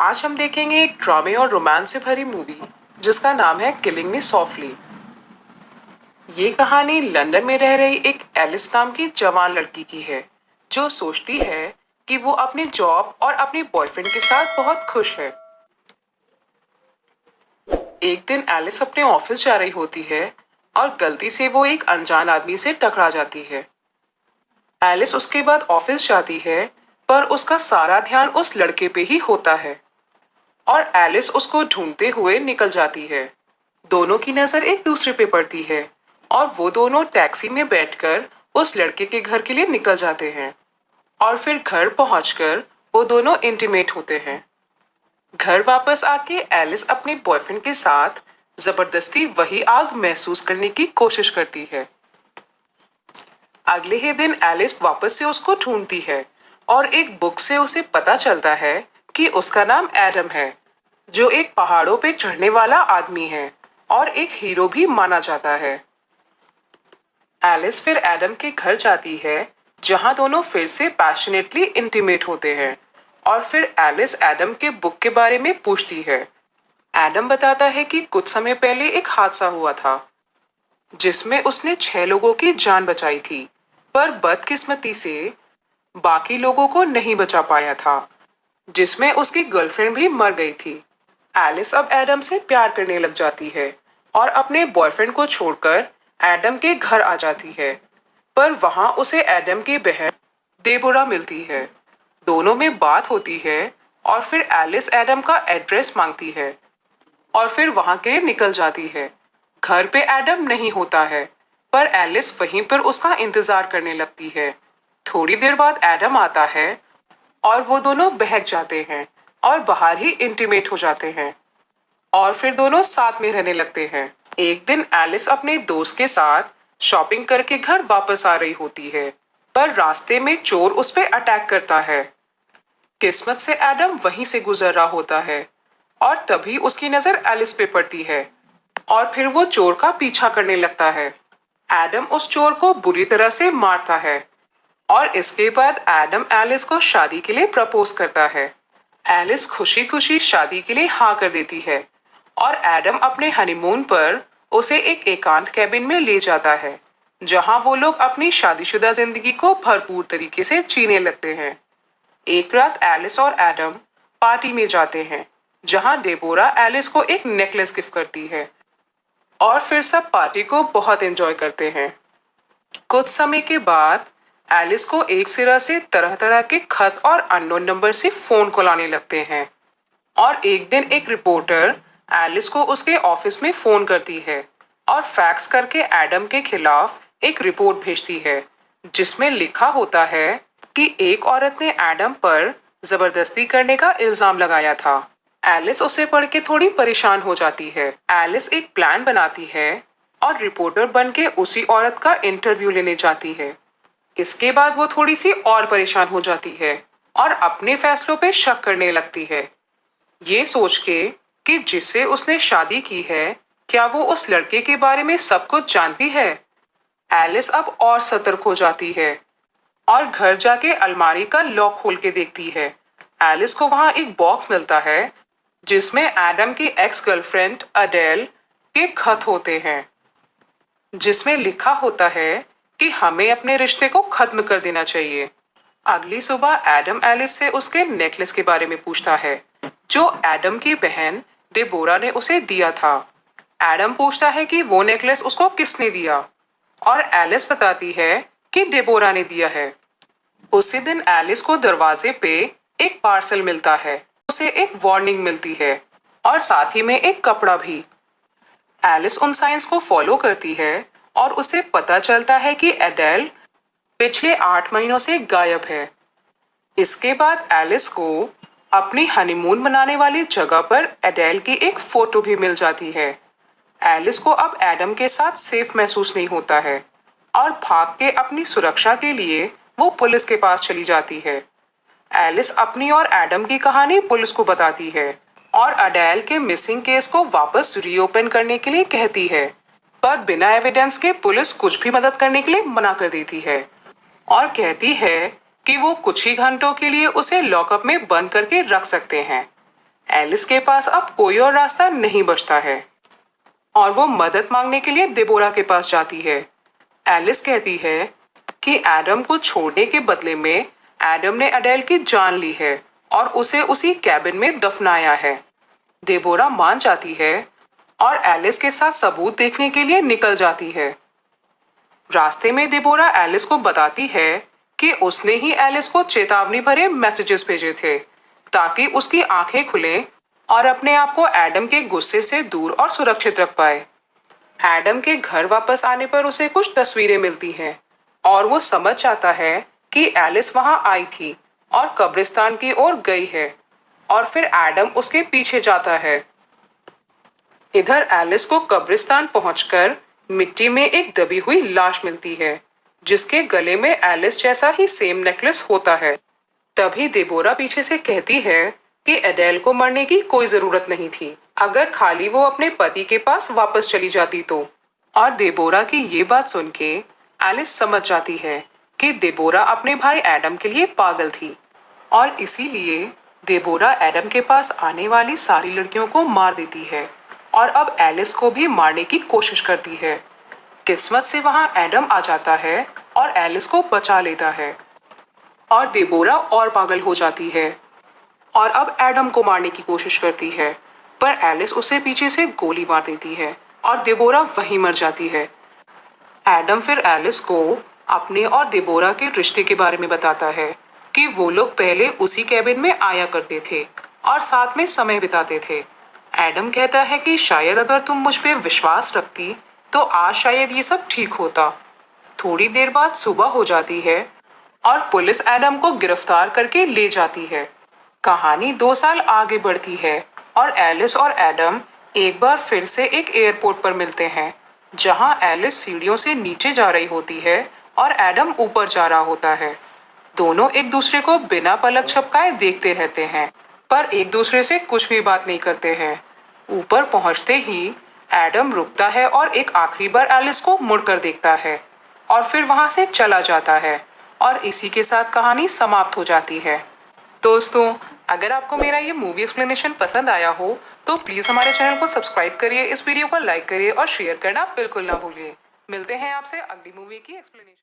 आज हम देखेंगे एक ड्रामे और रोमांस से भरी मूवी जिसका नाम है किलिंग मी सॉफ्टली। ये कहानी लंदन में रह रही एक एलिस नाम की जवान लड़की की है जो सोचती है कि वो अपने जॉब और अपने बॉयफ्रेंड के साथ बहुत खुश है। एक दिन एलिस अपने ऑफिस जा रही होती है और गलती से वो एक अनजान आदमी से टकरा जाती है। एलिस उसके बाद ऑफिस जाती है पर उसका सारा ध्यान उस लड़के पे ही होता है और एलिस उसको ढूंढते हुए निकल जाती है। दोनों की नजर एक दूसरे पे पड़ती है और वो दोनों टैक्सी में बैठकर उस लड़के के घर के लिए निकल जाते हैं और फिर घर पहुंचकर वो दोनों इंटीमेट होते हैं। घर वापस आके एलिस अपने बॉयफ्रेंड के साथ जबरदस्ती वही आग महसूस करने की कोशिश करती है। अगले ही दिन एलिस वापस से उसको ढूंढती है और एक बुक से उसे पता चलता है कि उसका नाम एडम है, जो एक पहाड़ों पे चढ़ने वाला आदमी है और एक हीरो भी माना जाता है। एलिस फिर एडम के घर जाती है जहां दोनों फिर से पैशनेटली इंटीमेट होते हैं और फिर एलिस एडम के बुक के बारे में पूछती है। एडम बताता है कि कुछ समय पहले एक हादसा हुआ था जिसमें उसने 6 लोगों की जान बचाई थी, पर बदकिस्मती से बाकी लोगों को नहीं बचा पाया था, जिसमें उसकी गर्लफ्रेंड भी मर गई थी। एलिस अब एडम से प्यार करने लग जाती है और अपने बॉयफ्रेंड को छोड़कर एडम के घर आ जाती है, पर वहां उसे एडम की बहन डेबोरा मिलती है। दोनों में बात होती है और फिर एलिस एडम का एड्रेस मांगती है और फिर वहां के लिए निकल जाती है। घर पे एडम नहीं होता है, पर एलिस वहीं पर उसका इंतजार करने लगती है। थोड़ी देर बाद एडम आता है और वो दोनों बहक जाते हैं और बाहर ही इंटीमेट हो जाते हैं और फिर दोनों साथ में रहने लगते हैं। एक दिन एलिस अपने दोस्त के साथ शॉपिंग करके घर वापस आ रही होती है, पर रास्ते में चोर उस पर अटैक करता है। किस्मत से एडम वहीं से गुजर रहा होता है और तभी उसकी नजर एलिस पे पड़ती है और फिर वो चोर का पीछा करने लगता है। एडम उस चोर को बुरी तरह से मारता है और इसके बाद एडम एलिस को शादी के लिए प्रपोज करता है। एलिस खुशी खुशी शादी के लिए हाँ कर देती है और एडम अपने हनीमून पर उसे एक एकांत कैबिन में ले जाता है जहां वो लोग अपनी शादीशुदा जिंदगी को भरपूर तरीके से जीने लगते हैं। एक रात एलिस और एडम पार्टी में जाते हैं जहां डेबोरा एलिस को एक नेकलेस गिफ्ट करती है और फिर सब पार्टी को बहुत एंजॉय करते हैं। कुछ समय के बाद एलिस को एक सिरा से तरह तरह के खत और अननोन नंबर से फोन कॉल आने लगते हैं और एक दिन एक रिपोर्टर एलिस को उसके ऑफिस में फोन करती है और फैक्स करके एडम के खिलाफ एक रिपोर्ट भेजती है जिसमें लिखा होता है कि एक औरत ने एडम पर जबरदस्ती करने का इल्जाम लगाया था। एलिस उसे पढ़ के थोड़ी परेशान हो जाती है। एलिस एक प्लान बनाती है और रिपोर्टर बन के उसी औरत का इंटरव्यू लेने जाती है। इसके बाद वो थोड़ी सी और परेशान हो जाती है और अपने फैसलों पे शक करने लगती है, ये सोच के कि जिससे उसने शादी की है क्या वो उस लड़के के बारे में सब कुछ जानती है। एलिस अब और सतर्क हो जाती है और घर जाके अलमारी का लॉक खोल के देखती है। एलिस को वहां एक बॉक्स मिलता है जिसमें एडम की एक्स गर्लफ्रेंड अडेल के खत होते हैं जिसमें लिखा होता है कि हमें अपने रिश्ते को खत्म कर देना चाहिए। अगली सुबह एडम एलिस से उसके नेकलेस के बारे में पूछता है जो एडम की बहन डेबोरा ने उसे दिया था। एडम पूछता है कि वो नेकलेस उसको किसने दिया और एलिस बताती है कि डेबोरा ने दिया है। उसी दिन एलिस को दरवाजे पे एक पार्सल मिलता है, उसे एक वार्निंग मिलती है और साथ ही में एक कपड़ा भी। एलिस उन साइंस को फॉलो करती है और उसे पता चलता है कि एडेल पिछले 8 महीनों से गायब है। इसके बाद एलिस को अपनी हनीमून मनाने वाली जगह पर एडेल की एक फोटो भी मिल जाती है। एलिस को अब एडम के साथ सेफ महसूस नहीं होता है और भाग के अपनी सुरक्षा के लिए वो पुलिस के पास चली जाती है। एलिस अपनी और एडम की कहानी पुलिस को बताती है और अडेल के मिसिंग केस को वापस रीओपन करने के लिए कहती है, पर बिना एविडेंस के पुलिस कुछ भी मदद करने के लिए मना कर देती है और कहती है कि वो कुछ ही घंटों के लिए उसे लॉकअप में बंद करके रख सकते हैं। एलिस के पास अब कोई और रास्ता नहीं बचता है और वो मदद मांगने के लिए देबोरा के पास जाती है। एलिस कहती है कि एडम को छोड़ने के बदले में एडम ने अडेल की जान ली है और उसे उसी कैबिन में दफनाया है। देबोरा मान जाती है और एलिस के साथ सबूत देखने के लिए निकल जाती है। रास्ते में देबोरा एलिस को बताती है कि उसने ही एलिस को चेतावनी भरे मैसेजेस भेजे थे ताकि उसकी आंखें खुलें और अपने आप को एडम के गुस्से से दूर और सुरक्षित रख पाए। एडम के घर वापस आने पर उसे कुछ तस्वीरें मिलती हैं और वो समझ जाता है कि एलिस वहां आई थी और कब्रिस्तान की ओर गई है और फिर एडम उसके पीछे जाता है। इधर एलिस को कब्रिस्तान पहुंचकर मिट्टी में एक दबी हुई लाश मिलती है जिसके गले में एलिस जैसा ही सेम नेकलेस होता है। तभी देबोरा पीछे से कहती है कि एडेल को मरने की कोई जरूरत नहीं थी, अगर खाली वो अपने पति के पास वापस चली जाती तो। और देबोरा की ये बात सुन के एलिस समझ जाती है कि देबोरा अपने भाई एडम के लिए पागल थी और इसीलिए देबोरा एडम के पास आने वाली सारी लड़कियों को मार देती है और अब एलिस को भी मारने की कोशिश करती है। किस्मत से वहां एडम आ जाता है और एलिस को बचा लेता है और देबोरा और पागल हो जाती है और अब एडम को मारने की कोशिश करती है, पर एलिस उसे पीछे से गोली मार देती है और देबोरा वहीं मर जाती है। एडम फिर एलिस को अपने और देबोरा के रिश्ते के बारे में बताता है कि वो लोग पहले उसी कैबिन में आया करते थे और साथ में समय बिताते थे। एडम कहता है कि शायद अगर तुम मुझ पे विश्वास रखती तो आज शायद ये सब ठीक होता। थोड़ी देर बाद सुबह हो जाती है और पुलिस एडम को गिरफ्तार करके ले जाती है। कहानी 2 साल आगे बढ़ती है और एलिस और एडम एक बार फिर से एक एयरपोर्ट पर मिलते हैं जहां एलिस सीढ़ियों से नीचे जा रही होती है और एडम ऊपर जा रहा होता है। दोनों एक दूसरे को बिना पलक झपकाए देखते रहते हैं पर एक दूसरे से कुछ भी बात नहीं करते हैं। ऊपर पहुंचते ही एडम रुकता है और एक आखिरी बार एलिस को मुड़कर देखता है और फिर वहां से चला जाता है और इसी के साथ कहानी समाप्त हो जाती है। दोस्तों, अगर आपको मेरा ये मूवी एक्सप्लेनेशन पसंद आया हो तो प्लीज़ हमारे चैनल को सब्सक्राइब करिए, इस वीडियो को लाइक करिए और शेयर करना बिल्कुल ना भूलिए। मिलते हैं आपसे अगली मूवी की एक्सप्लेनेशन।